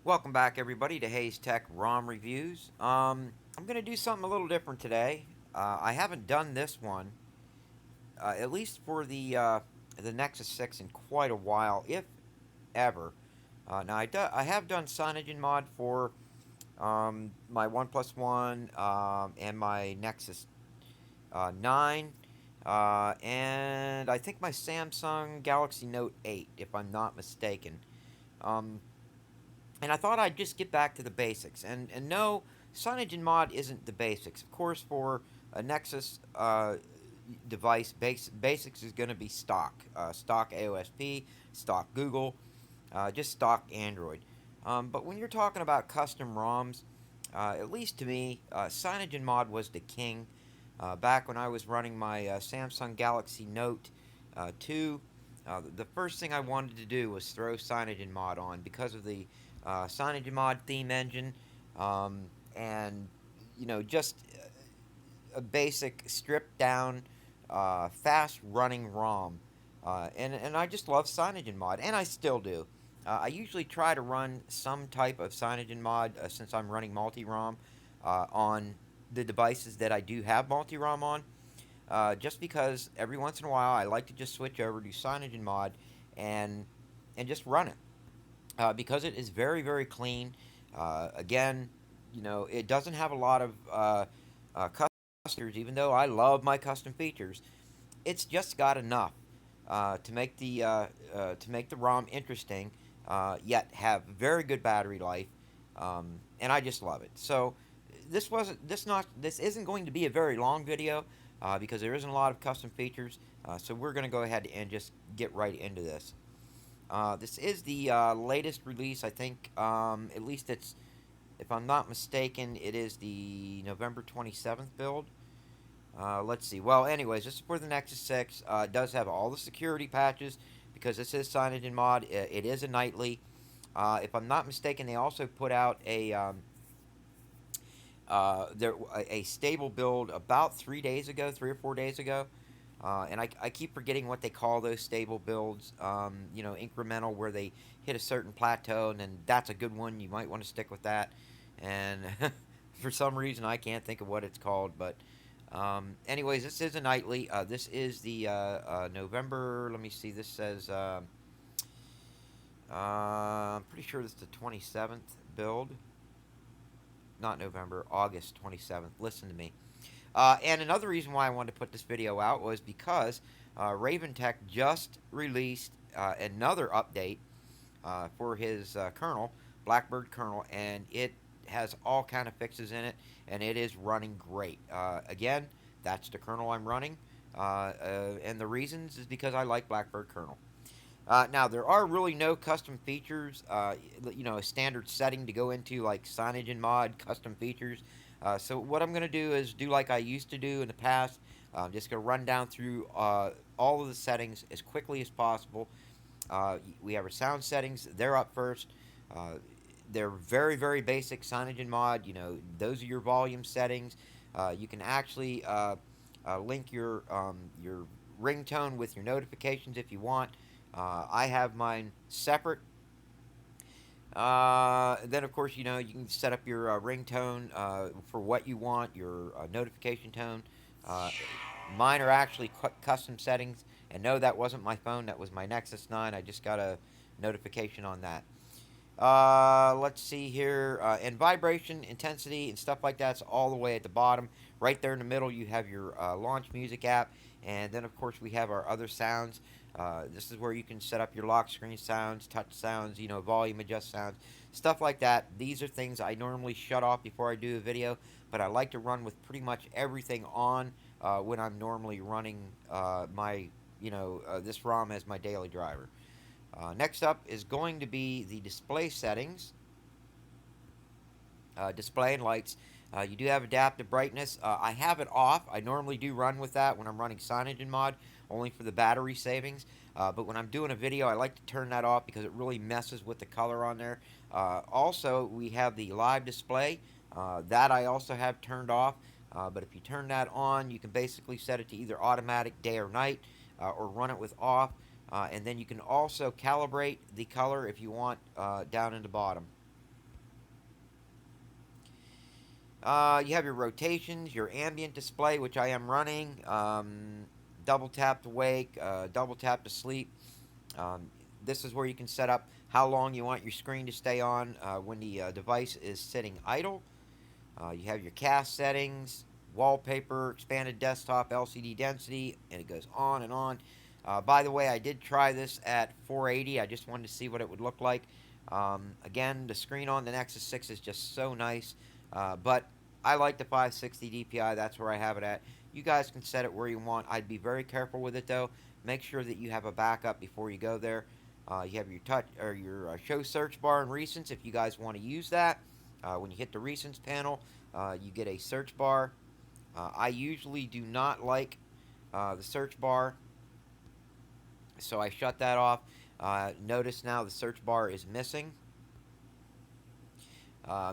Welcome back, everybody, to Hayes Tech ROM Reviews. I'm going to do something a little different today. I haven't done this one, at least for the Nexus 6, in quite a while, if ever. I have done Cyanogemod for my OnePlus One and my Nexus 9, and I think my Samsung Galaxy Note 8, if I'm not mistaken. Um, and I thought I'd just get back to the basics. And no, Cyanogenmod isn't the basics. Of course, for a Nexus device, basics is going to be stock. Stock AOSP, stock Google, just stock Android. But when you're talking about custom ROMs, at least to me, Cyanogenmod was the king. Back when I was running my Samsung Galaxy Note 2, the first thing I wanted to do was throw Cyanogenmod on because of the Cyanogemod theme engine, and just a basic stripped down, fast running ROM. And I just love Cyanogenmod, and I still do. I usually try to run some type of Cyanogenmod since I'm running multi-ROM on the devices that I do have multi-ROM on. Just because every once in a while I like to just switch over to Cyanogenmod and and just run it because it is very, very clean. Again, it doesn't have a lot of custom features, even though I love my custom features. It's just got enough to make the ROM interesting, yet have very good battery life, and I just love it. So this isn't going to be a very long video because there isn't a lot of custom features. So we're going to go ahead and just get right into this. This is the latest release, I think. At least it's, if I'm not mistaken, it is the November 27th build. Let's see. Well, anyways, this is for the Nexus 6. It does have all the security patches because this is Cyanogenmod. It is a nightly. If I'm not mistaken, they also put out a stable build about 3 days ago, 3 or 4 days ago. And I keep forgetting what they call those stable builds. Incremental, where they hit a certain plateau, and then that's a good one. You might want to stick with that. And for some reason, I can't think of what it's called. But, anyways, this is a nightly. This is the November. Let me see. This says. I'm pretty sure this is the 27th build. Not November, August 27th. Listen to me. And another reason why I wanted to put this video out was because Raventech just released another update for his kernel, Blackbird Kernel, and it has all kind of fixes in it, and it is running great. Again, that's the kernel I'm running, and the reasons is because I like Blackbird Kernel. Now, there are really no custom features, a standard setting to go into like Cyanogenmod, custom features. So what I'm going to do is do like I used to do in the past. I'm just going to run down through all of the settings as quickly as possible. We have our sound settings. They're up first. Uh, they're very, very basic Cyanogenmod. Those are your volume settings. You can actually link your ringtone with your notifications if you want. I have mine separate. Then, of course, you can set up your ringtone for what you want, your notification tone. Uh, Mine are actually custom settings. And no, that wasn't my phone. That was my Nexus 9. I just got a notification on that. Let's see here. And vibration, intensity, and stuff like that's all the way at the bottom. Right there in the middle, you have your launch music app. And then, of course, we have our other sounds. This is where you can set up your lock screen sounds, touch sounds, volume adjust sounds, stuff like that. These are things I normally shut off before I do a video, but I like to run with pretty much everything on when I'm normally running this ROM as my daily driver. Next up is going to be the display settings, display and lights. You do have adaptive brightness. I have it off. I normally do run with that when I'm running Cyanogenmod, only for the battery savings. But when I'm doing a video, I like to turn that off because it really messes with the color on there. Also, we have the live display. That I also have turned off. But if you turn that on, you can basically set it to either automatic day or night, or run it with off. And then you can also calibrate the color if you want down in the bottom. You have your rotations, your ambient display, which I am running. Double tap to wake, double tap to sleep. Um, this is where you can set up how long you want your screen to stay on when the device is sitting idle. You have your cast settings, wallpaper, expanded desktop, LCD density, and it goes on and on. By the way, I did try this at 480. I just wanted to see what it would look like. Again, the screen on the Nexus 6 is just so nice, but I like the 560 DPI. That's where I have it at. You guys can set it where you want. I'd be very careful with it though. Make sure that you have a backup before you go there. You have your touch or your show search bar and recents if you guys want to use that. When you hit the recents panel, you get a search bar. I usually do not like the search bar, so I shut that off. Notice now the search bar is missing.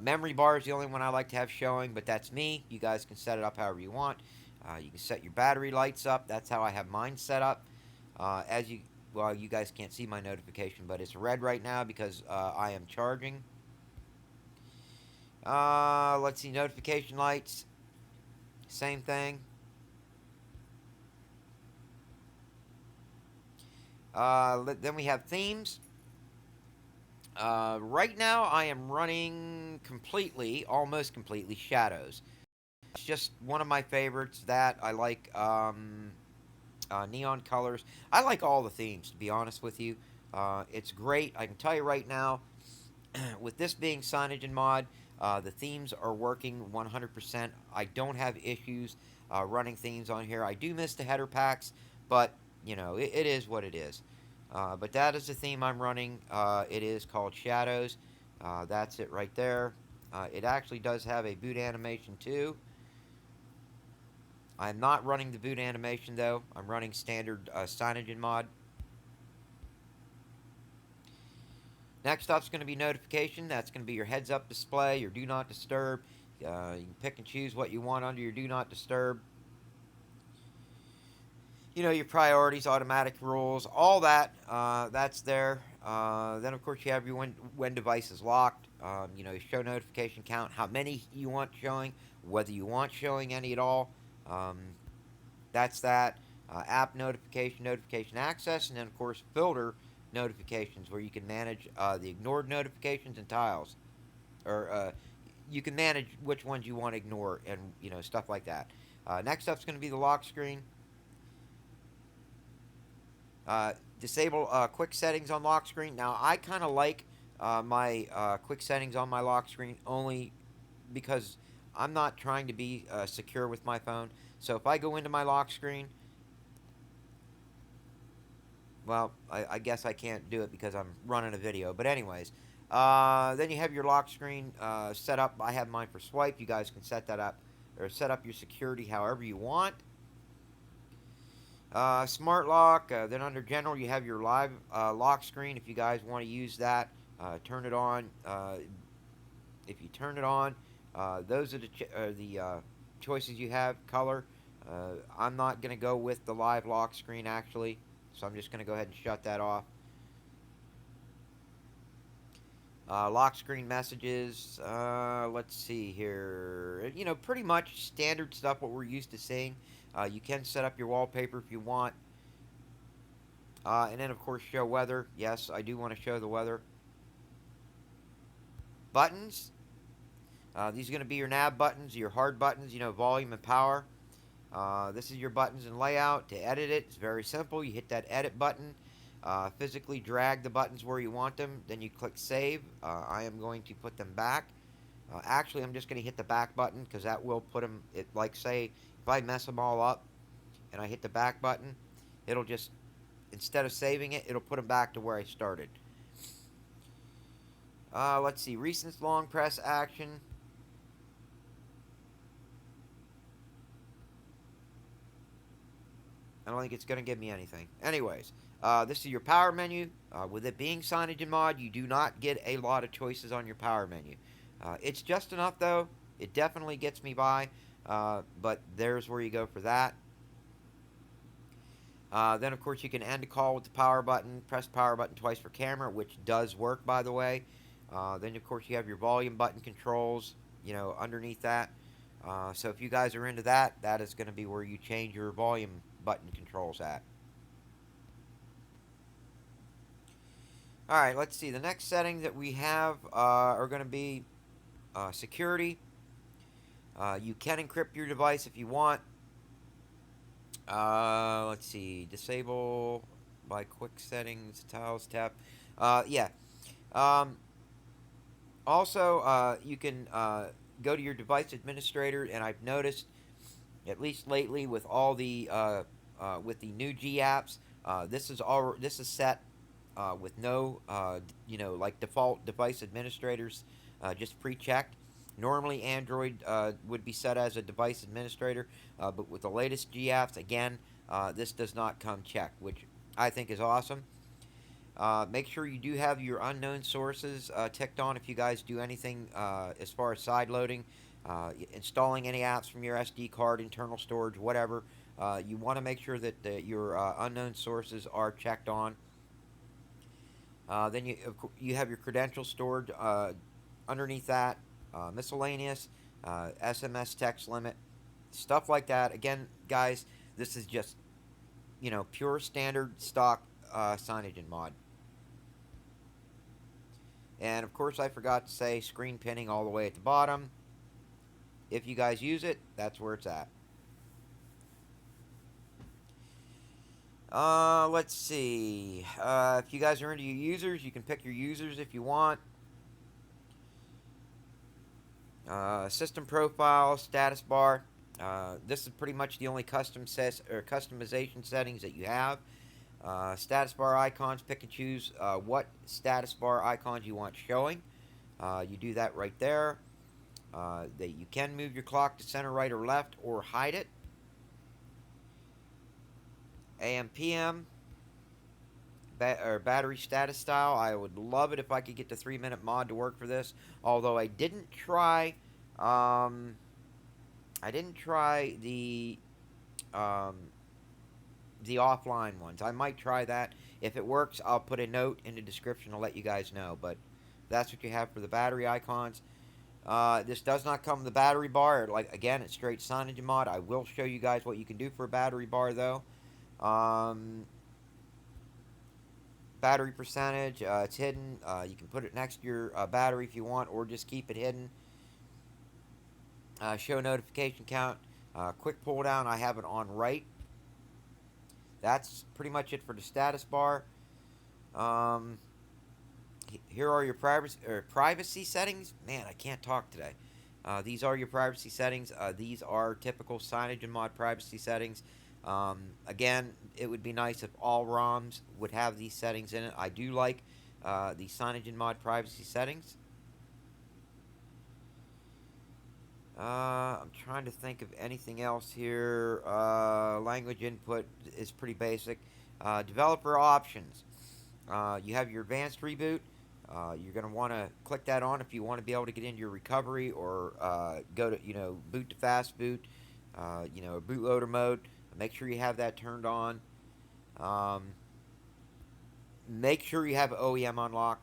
Memory bar is the only one I like to have showing, but that's me. You guys can set it up however you want. You can set your battery lights up. That's how I have mine set up. Well, you guys can't see my notification, but it's red right now because I am charging. Let's see, notification lights. Same thing. Then we have themes. Right now, I am running completely, almost completely, Shadows. It's just one of my favorites. That I like neon colors. I like all the themes, to be honest with you. It's great. I can tell you right now, with this being Cyanogemod, the themes are working 100%. I don't have issues running themes on here. I do miss the header packs, but, you know, it is what it is. But that is the theme I'm running. It is called Shadows. That's it right there. It actually does have a boot animation too. I'm not running the boot animation though. I'm running standard Cyanogemod. Next up is going to be notification. That's going to be your heads up display, your do not disturb. You can pick and choose what you want under your do not disturb. You know, your priorities, automatic rules, all that, that's there. Then, of course, you have your when device is locked. You know, show notification count, how many you want showing, whether you want showing any at all. That's that. App notification, notification access, and then, of course, filter notifications where you can manage the ignored notifications and tiles. Or you can manage which ones you want to ignore and, you know, stuff like that. Next up is going to be the lock screen. Disable quick settings on lock screen. Now, I kind of like my quick settings on my lock screen only because I'm not trying to be secure with my phone. So if I go into my lock screen, well, I guess I can't do it because I'm running a video. But anyways, then you have your lock screen set up. I have mine for swipe. You guys can set that up or set up your security however you want. Smart lock, then under general you have your live lock screen if you guys want to use that. Turn it on. If you turn it on, those are the choices you have. Color. I'm not going to go with the live lock screen actually, so I'm just going to go ahead and shut that off. Lock screen messages, let's see here. You know, pretty much standard stuff what we're used to seeing. You can set up your wallpaper if you want. And then, of course, show weather. Yes, I do want to show the weather. Buttons. These are going to be your nav buttons, your hard buttons, you know, volume and power. This is your buttons and layout. To edit it, it's very simple. You hit that edit button. Physically drag the buttons where you want them. Then you click save. I am going to put them back. Actually, I'm just going to hit the back button because that will put them, like say, if I mess them all up and I hit the back button, it'll just, instead of saving it, it'll put them back to where I started. Let's see, recent long press action. I don't think it's going to give me anything. Anyways, this is your power menu. With it being Cyanogemod, you do not get a lot of choices on your power menu. It's just enough, though. It definitely gets me by. But there's where you go for that. Then, of course, you can end a call with the power button. Press power button twice for camera, which does work, by the way. Then, of course, you have your volume button controls. you know, underneath that. So if you guys are into that, that is going to be where you change your volume button controls at. Alright, let's see. The next settings that we have are going to be security. You can encrypt your device if you want. Let's see. Disable by quick settings, tiles tab. Yeah. Um, Also, you can go to your device administrator, and I've noticed, at least lately, with all the with the new G apps, this is set with no you know, like default device administrators, just pre-checked. Normally, Android would be set as a device administrator, but with the latest G apps, again, this does not come checked, which I think is awesome. Make sure you do have your unknown sources ticked on if you guys do anything as far as side loading, installing any apps from your SD card, internal storage, whatever. You want to make sure that your unknown sources are checked on. Then you have your credentials stored underneath that, miscellaneous, SMS text limit, stuff like that. Again, guys, this is just, you know, pure standard stock Cyanogemod. And of course, I forgot to say screen pinning all the way at the bottom. If you guys use it, that's where it's at. Let's see. If you guys are into your users, you can pick your users if you want. System profile, status bar. This is pretty much the only customization settings that you have. Status bar icons, pick and choose what status bar icons you want showing. You do that right there. That you can move your clock to center, right, or left, or hide it. AM, PM, or battery status style. I would love it if I could get the 3-minute mod to work for this. Although I didn't try the offline ones. I might try that. If it works, I'll put a note in the description to let you guys know. But that's what you have for the battery icons. This does not come with the battery bar. Like, again, it's straight Cyanogemod. I will show you guys what you can do for a battery bar, though. Battery percentage, it's hidden. You can put it next to your battery if you want, or just keep it hidden. Show notification count. Quick pull down, I have it on right. That's pretty much it for the status bar. Here are your privacy settings. Man, I can't talk today. These are your privacy settings. These are typical Cyanogemod privacy settings. Again, it would be nice if all ROMs would have these settings in it. I do like the Cyanogemod privacy settings. I'm trying to think of anything else here. Language input is pretty basic. Developer options. You have your advanced reboot. You're going to want to click that on if you want to be able to get into your recovery, or go to, you know, boot to fast boot, you know, bootloader mode. Make sure you have that turned on. Make sure you have OEM unlock.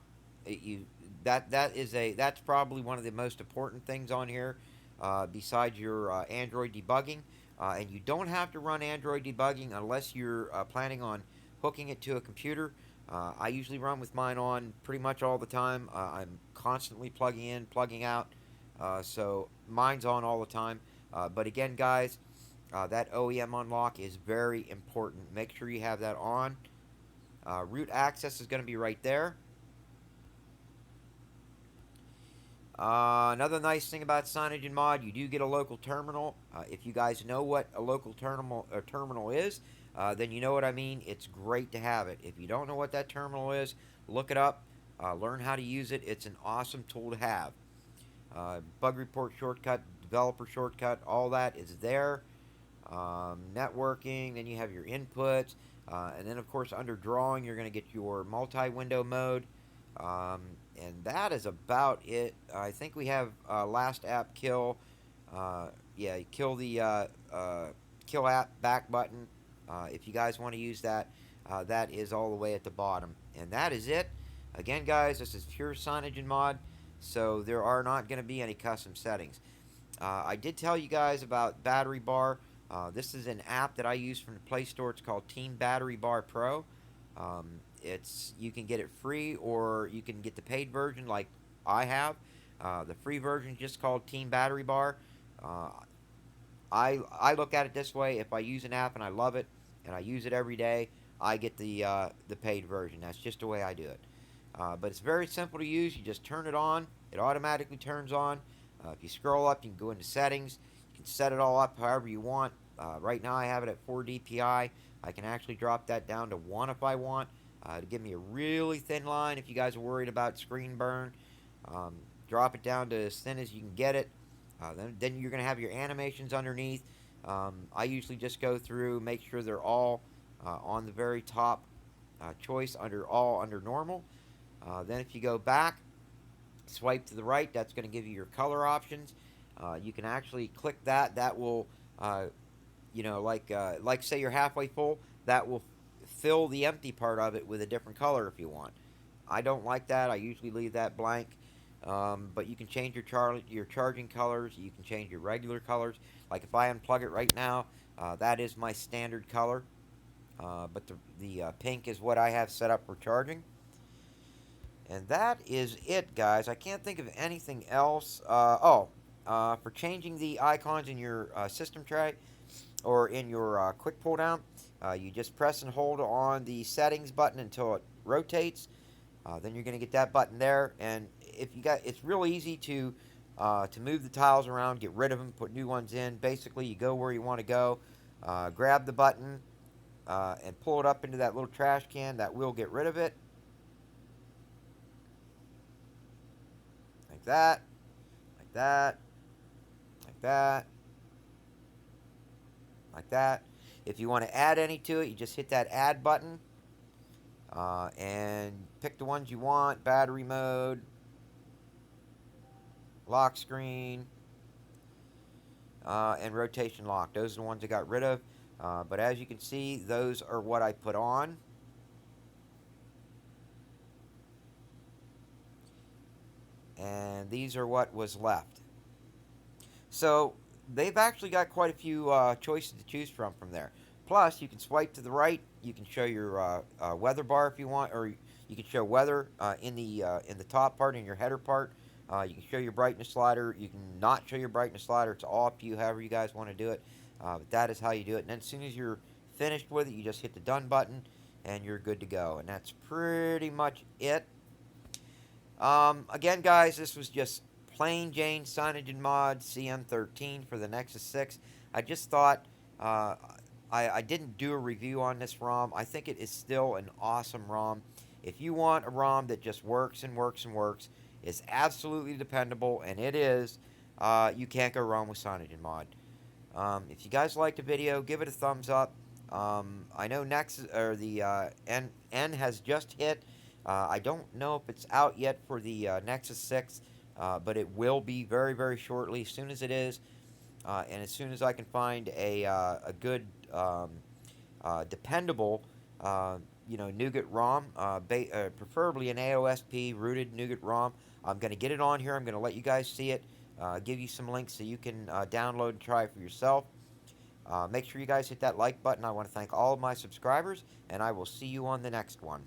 That's probably one of the most important things on here, besides your Android debugging. And you don't have to run Android debugging unless you're planning on hooking it to a computer. I usually run with mine on pretty much all the time. I'm constantly plugging in, plugging out, so mine's on all the time. But again, guys, that OEM unlock is very important. Make sure you have that on. Root access is going to be right there. Another nice thing about Cyanogemod, you do get a local terminal. If you guys know what a local terminal is, then you know what I mean. It's great to have it. If you don't know what that terminal is, look it up. Learn how to use it. It's an awesome tool to have. Bug report shortcut, developer shortcut, all that is there. Networking, then you have your inputs. And then, of course, under drawing, you're going to get your multi-window mode. And that is about it. I think we have last app kill. Yeah, kill the kill app back button. If you guys want to use that, that is all the way at the bottom. And that is it. Again, guys, this is pure Cyanogemod. so there are not going to be any custom settings. I did tell you guys about Battery Bar. This is an app that I use from the Play Store. It's called Team Battery Bar Pro. You can get it free, or you can get the paid version like I have. The free version is just called Team Battery Bar. Uh, I look at it this way: if I use an app and I love it, and I use it every day, I get the paid version. That's just the way I do it. But it's very simple to use. You just turn it on. It automatically turns on. If you scroll up, you can go into settings. You can set it all up however you want. Right now I have it at 4 DPI. I can actually drop that down to 1 if I want, to give me a really thin line if you guys are worried about screen burn. Drop it down to as thin as you can get it. Then you're going to have your animations underneath. I usually just go through, make sure they're all on the very top choice under normal. Then if you go back, swipe to the right, that's going to give you your color options. You can actually click that. That will, like say you're halfway full, that will fill the empty part of it with a different color if you want. I don't like that. I usually leave that blank. But you can change your charging colors. You can change your regular colors. Like if I unplug it right now, that is my standard color. But the pink is what I have set up for charging. And that is it, guys. I can't think of anything else. For changing the icons in your system tray or in your quick pull down, you just press and hold on the settings button until it rotates. Then you're going to get that button there, and it's real easy to move the tiles around, get rid of them, put new ones in. Basically, you go where you want to go, grab the button, and pull it up into that little trash can. That will get rid of it. Like that, like that, like that, like that. If you want to add any to it, you just hit that add button and pick the ones you want. Battery mode, lock screen, and rotation lock. Those are the ones I got rid of. But as you can see, those are what I put on. And these are what was left. So they've actually got quite a few choices to choose from there. Plus, you can swipe to the right. You can show your weather bar if you want, or you can show weather in the top part, in your header part. You can show your brightness slider. You can not show your brightness slider. It's all up to you, however you guys want to do it. But that is how you do it. And then as soon as you're finished with it, you just hit the done button, and you're good to go. And that's pretty much it. Again, guys, this was just plain Jane Cyanogemod CM13 for the Nexus 6. I just thought I didn't do a review on this ROM. I think it is still an awesome ROM. If you want a ROM that just works and works and works, is absolutely dependable, and it is, you can't go wrong with Cyanogemod. If you guys liked the video, give it a thumbs up. I know Nexus, or the N has just hit. I don't know if it's out yet for the Nexus 6, but it will be very, very shortly, as soon as it is. And as soon as I can find a good, dependable, Nougat ROM, preferably an AOSP rooted Nougat ROM, I'm going to get it on here. I'm going to let you guys see it, give you some links so you can download and try it for yourself. Make sure you guys hit that like button. I want to thank all of my subscribers, and I will see you on the next one.